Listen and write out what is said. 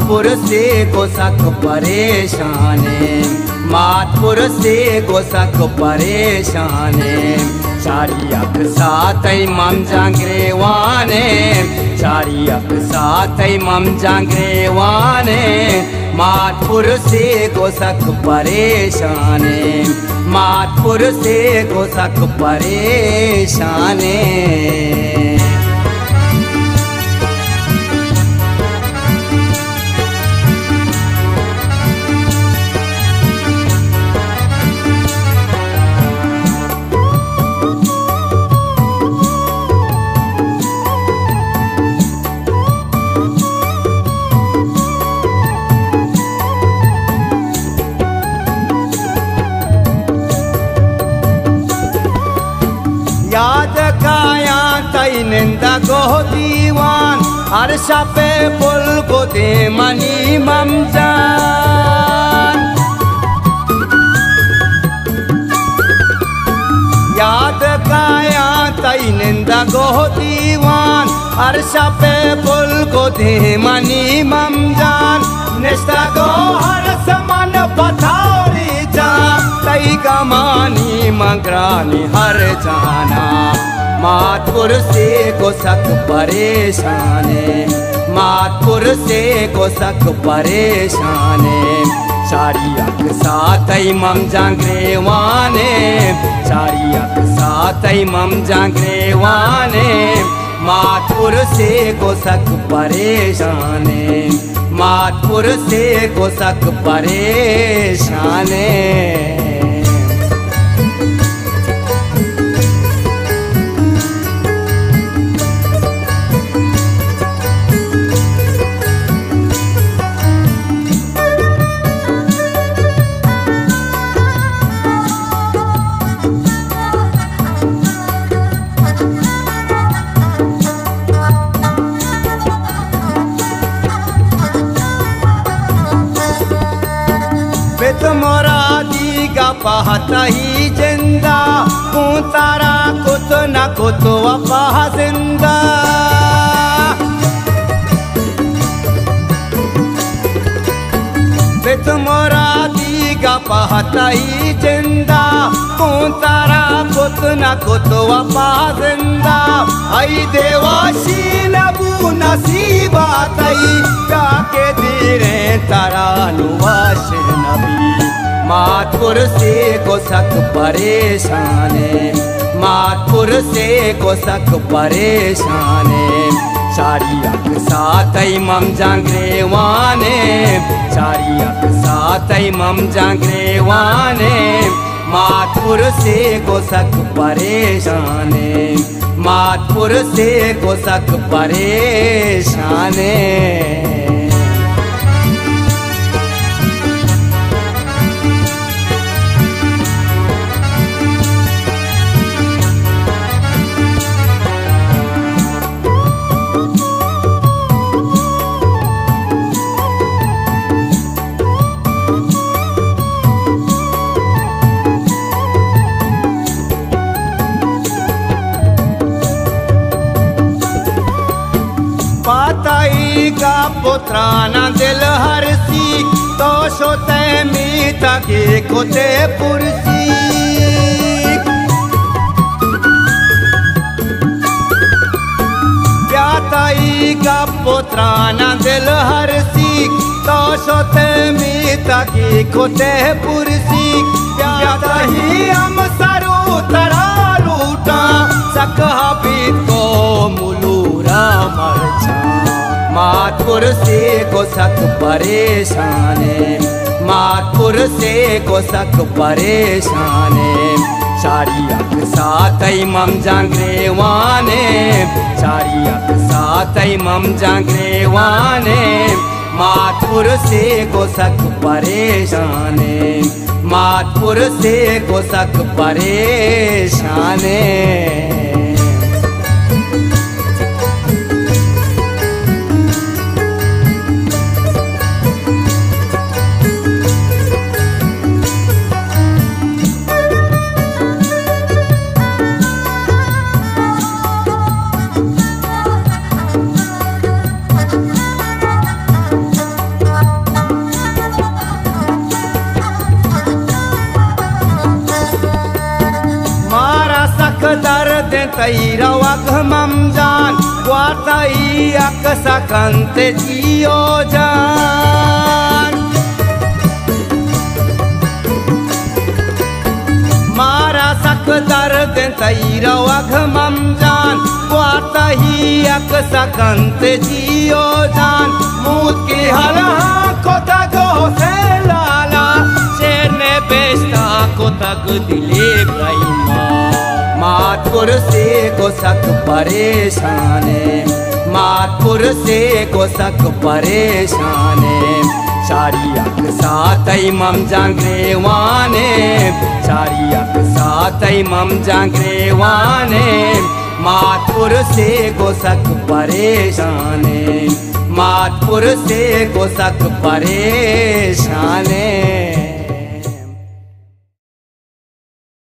मातपुर से गोसक परेशाने, मातपुर से गोसक परेशाने, चारियक सातै मम जांग्रेवाने, चारियक सातै मम जांग्रेवाने, मातपुर से गोसक परेशाने, मातपुर से गोसक परेशाने। याद काया तैनिंदा गो दीवान, अरशा पे पुल को दे मनी ममजान। याद काया तैनिंदा गो दीवान, अरशा पे पुल को दे मनी ममजान। निस्ता गो हर समान पथारी जा, तई कमानी मंगरानी हर जाना, मातपुर से गोसक परेशाने, मातपुर से गोसक परेशाने, चारियक सातै मम जांग्रेवाने, चारियक सातै मम जांग्रेवाने, मातपुर से गोसक परेशाने, मातपुर से गोसक परेशाने। मोरा दीगा पहता ही जिंदा, तारा कुत न कुत वफा जिंदा। मोरा दीगा पहता ही जिंदा, तारा कुत न कुत वफा जिंदा। आई देवाशी नबू नसीबा तई, जाके धीरे तारा नुवाश नबी, मातपुर से गोसक परेशाने, मातपुर से गोसक परेशाने, चारियक सातै मम जांग्रेवाने, चारियक सातै मम जांग्रेवाने, मातपुर से गोसक परेशाने, मातपुर से गोसक परेशाने। पाताई का पुत्राना दिल हरसी, तो सोते मीता के कोते पुरसी। प्याताई का पुत्राना दिल हरसी, तो सोते मीता के कोते पुरसी। प्याता ही हम सरू तरा लूटा, सकहा भी तो मुलूरा मरचा, मातपुर से गोसक परेशाने, मातपुर से गोसक परेशाने, चारियक सातै मम जांग्रेवाने, चारियक सातै मम जांग्रेवाने, मातपुर से गोसक परेशाने, मातपुर से गोसक परेशाने। tayra waghmam jan Watai akasakante jiyo jan Mara sak dard tayra waghmam jan Watai akasakante jiyo jan Mut ki halha kota go se lala Sherne besta kota dile brahima Matpur से गोसक परेशाने मातपुर से गोसक परेशाने चारियक सातई मम जांग्रेवाने चारियक सातई मम जांग्रेवाने मातपुर से गोसक परेशाने मातपुर से गोसक परेशाने